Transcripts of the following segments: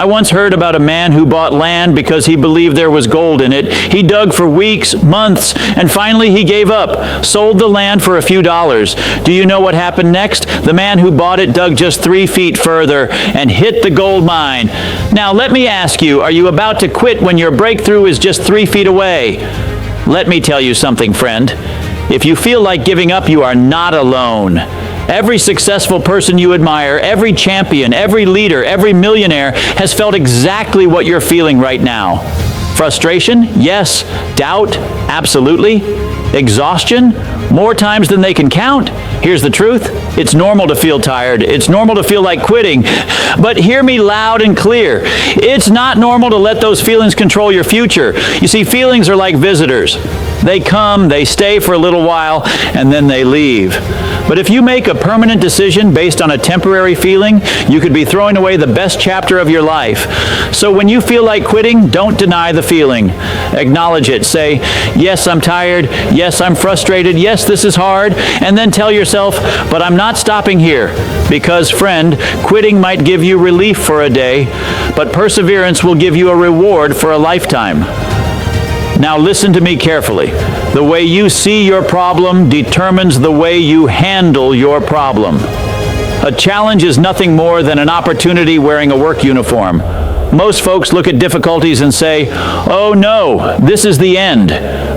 I once heard about a man who bought land because he believed there was gold in it. He dug for weeks, months, and finally he gave up, sold the land for a few dollars. Do you know what happened next? The man who bought it dug just 3 feet further and hit the gold mine. Now let me ask you, are you about to quit when your breakthrough is just 3 feet away? Let me tell you something, friend. If you feel like giving up, you are not alone. Every successful person you admire, every champion, every leader, every millionaire has felt exactly what you're feeling right now. Frustration? Yes. Doubt? Absolutely. Exhaustion? More times than they can count. Here's the truth. It's normal to feel tired. It's normal to feel like quitting. But hear me loud and clear. It's not normal to let those feelings control your future. You see, feelings are like visitors. They come, they stay for a little while, and then they leave. But if you make a permanent decision based on a temporary feeling, you could be throwing away the best chapter of your life. So when you feel like quitting, don't deny the feeling. Acknowledge it. Say, yes, I'm tired. Yes, I'm frustrated. Yes, this is hard. And then tell yourself, but I'm not stopping here. Because, friend, quitting might give you relief for a day, but perseverance will give you a reward for a lifetime. Now listen to me carefully. The way you see your problem determines the way you handle your problem. A challenge is nothing more than an opportunity wearing a work uniform. Most folks look at difficulties and say, oh no, this is the end.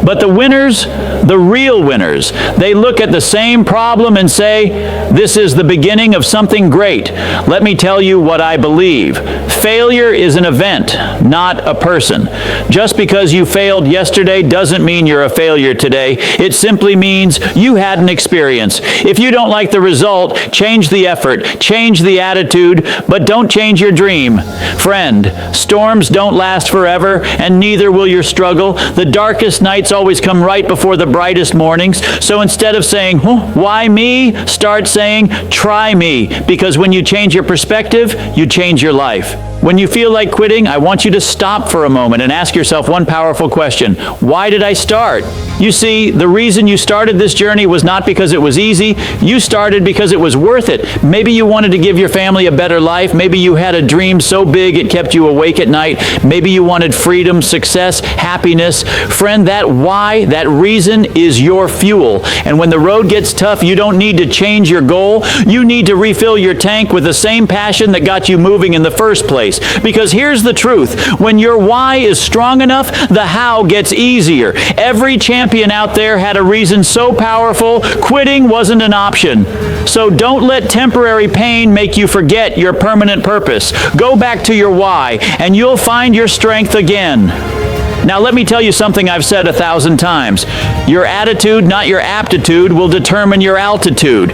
But the winners, the real winners, they look at the same problem and say, this is the beginning of something great. Let me tell you what I believe. Failure is an event, not a person. Just because you failed yesterday doesn't mean you're a failure today. It simply means you had an experience. If you don't like the result, change the effort, change the attitude, but don't change your dream. Friend, storms don't last forever, and neither will your struggle. The darkest nights always come right before the brightest mornings. So instead of saying, why me? Start saying, try me. Because when you change your perspective, you change your life. When you feel like quitting, I want you to stop for a moment and ask yourself one powerful question. Why did I start? You see, the reason you started this journey was not because it was easy. You started because it was worth it. Maybe you wanted to give your family a better life. Maybe you had a dream so big it kept you awake at night. Maybe you wanted freedom, success, happiness. Friend, that why, that reason is your fuel. And when the road gets tough, you don't need to change your goal. You need to refill your tank with the same passion that got you moving in the first place. Because here's the truth. When your why is strong enough, the how gets easier. Every champion out there had a reason so powerful, quitting wasn't an option. So don't let temporary pain make you forget your permanent purpose. Go back to your why, and you'll find your strength again. Now let me tell you something I've said 1,000 times. Your attitude, not your aptitude, will determine your altitude.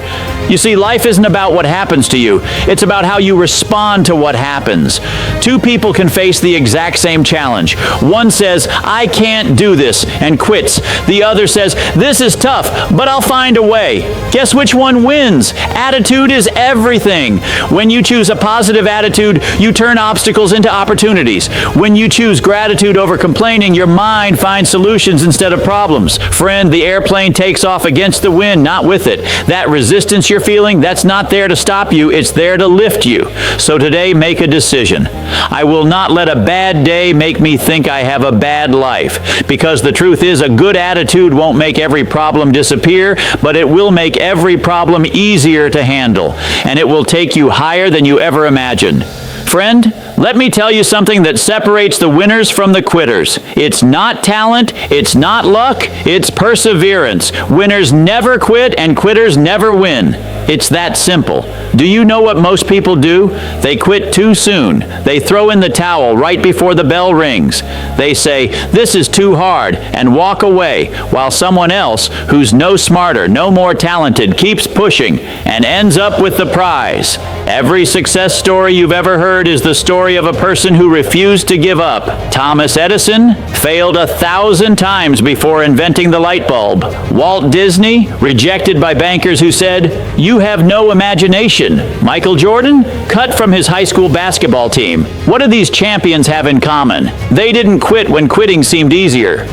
You see, life isn't about what happens to you. It's about how you respond to what happens. Two people can face the exact same challenge. One says, I can't do this, and quits. The other says, this is tough, but I'll find a way. Guess which one wins? Attitude is everything. When you choose a positive attitude, you turn obstacles into opportunities. When you choose gratitude over complaining, your mind finds solutions instead of problems. Friend, the airplane takes off against the wind, not with it. That resistance you're feeling, that's not there to stop you, it's there to lift you. So today, make a decision. I will not let a bad day make me think I have a bad life. Because the truth is, a good attitude won't make every problem disappear, but it will make every problem easier to handle. And it will take you higher than you ever imagined. Friend, let me tell you something that separates the winners from the quitters. It's not talent, it's not luck, it's perseverance. Winners never quit and quitters never win. It's that simple. Do you know what most people do? They quit too soon. They throw in the towel right before the bell rings. They say, this is too hard, and walk away, while someone else, who's no smarter, no more talented, keeps pushing and ends up with the prize. Every success story you've ever heard is the story of a person who refused to give up. Thomas Edison failed 1,000 times before inventing the light bulb. Walt Disney, rejected by bankers who said, you have no imagination. Michael Jordan, cut from his high school basketball team. What do these champions have in common? They didn't quit when quitting seemed easier.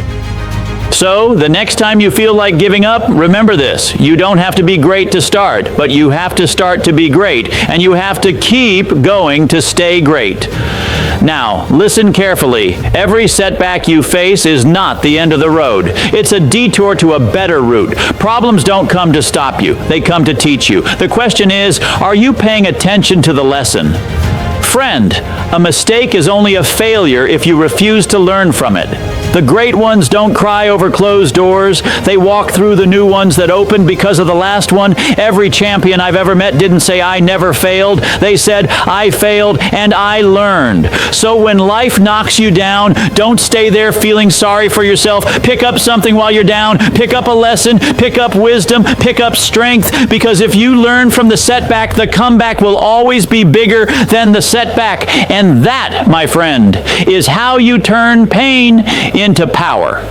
So, the next time you feel like giving up, remember this. You don't have to be great to start, but you have to start to be great, and you have to keep going to stay great. Now, listen carefully. Every setback you face is not the end of the road. It's a detour to a better route. Problems don't come to stop you. They come to teach you. The question is, are you paying attention to the lesson? Friend, a mistake is only a failure if you refuse to learn from it. The great ones don't cry over closed doors. They walk through the new ones that opened because of the last one. Every champion I've ever met didn't say, I never failed. They said, I failed and I learned. So when life knocks you down, don't stay there feeling sorry for yourself. Pick up something while you're down. Pick up a lesson. Pick up wisdom. Pick up strength. Because if you learn from the setback, the comeback will always be bigger than the setback. And that, my friend, is how you turn pain into power.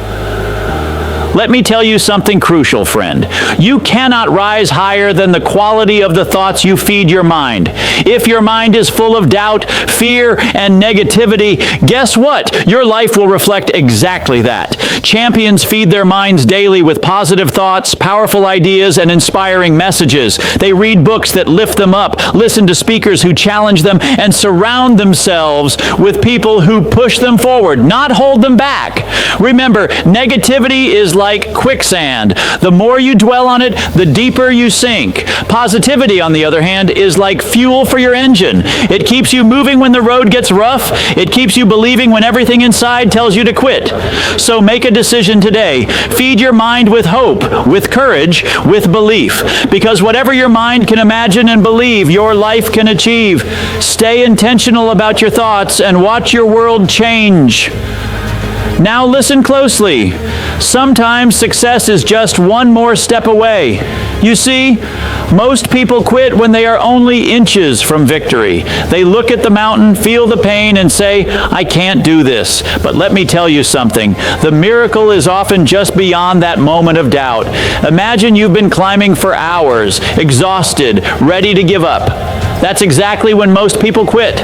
Let me tell you something crucial, friend. You cannot rise higher than the quality of the thoughts you feed your mind. If your mind is full of doubt, fear, and negativity, guess what? Your life will reflect exactly that. Champions feed their minds daily with positive thoughts, powerful ideas, and inspiring messages. They read books that lift them up, listen to speakers who challenge them, and surround themselves with people who push them forward, not hold them back. Remember, negativity is like quicksand. The more you dwell on it, the deeper you sink. Positivity, on the other hand, is like fuel for your engine. It keeps you moving when the road gets rough. It keeps you believing when everything inside tells you to quit. So make a decision today. Feed your mind with hope, with courage, with belief. Because whatever your mind can imagine and believe, your life can achieve. Stay intentional about your thoughts and watch your world change. Now listen closely. Sometimes success is just one more step away. You see, most people quit when they are only inches from victory. They look at the mountain, feel the pain, and say, I can't do this. But let me tell you something. The miracle is often just beyond that moment of doubt. Imagine you've been climbing for hours, exhausted, ready to give up. That's exactly when most people quit.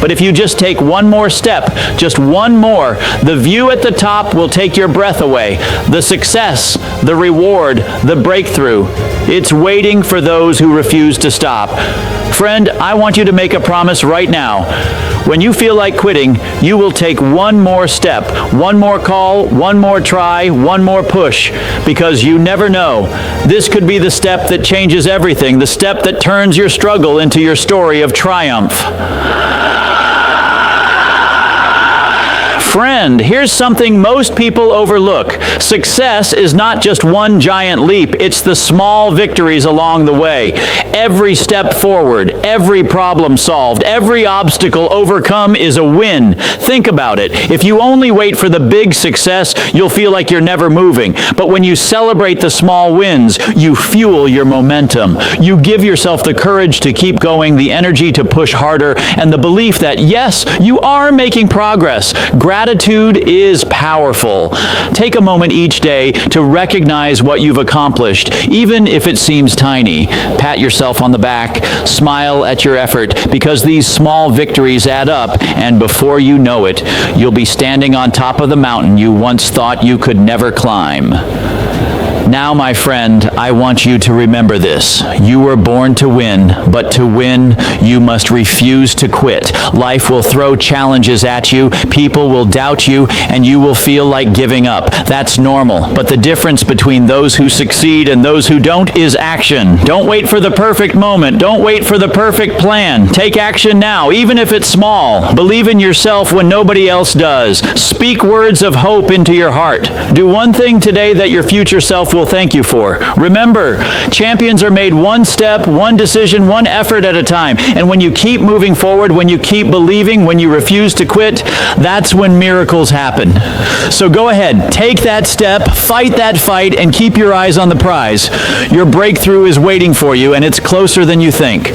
But if you just take one more step, just one more, the view at the top will take your breath away. The success, the reward, the breakthrough, it's waiting for those who refuse to stop. Friend, I want you to make a promise right now. When you feel like quitting, you will take one more step, one more call, one more try, one more push, because you never know. This could be the step that changes everything, the step that turns your struggle into your story of triumph. Friend, here's something most people overlook. Success is not just one giant leap. It's the small victories along the way. Every step forward, every problem solved, every obstacle overcome is a win. Think about it. If you only wait for the big success, you'll feel like you're never moving. But when you celebrate the small wins, you fuel your momentum. You give yourself the courage to keep going, the energy to push harder, and the belief that, yes, you are making progress. Gratitude is powerful. Take a moment each day to recognize what you've accomplished, even if it seems tiny. Pat yourself on the back, smile at your effort, because these small victories add up, and before you know it, you'll be standing on top of the mountain you once thought you could never climb. Now, my friend, I want you to remember this. You were born to win, but to win, you must refuse to quit. Life will throw challenges at you, people will doubt you, and you will feel like giving up. That's normal. But the difference between those who succeed and those who don't is action. Don't wait for the perfect moment. Don't wait for the perfect plan. Take action now, even if it's small. Believe in yourself when nobody else does. Speak words of hope into your heart. Do one thing today that your future self will thank you for. Remember, champions are made one step, one decision, one effort at a time. And when you keep moving forward, when you keep believing, when you refuse to quit, that's when miracles happen. So go ahead, take that step, fight that fight, and keep your eyes on the prize. Your breakthrough is waiting for you, and it's closer than you think.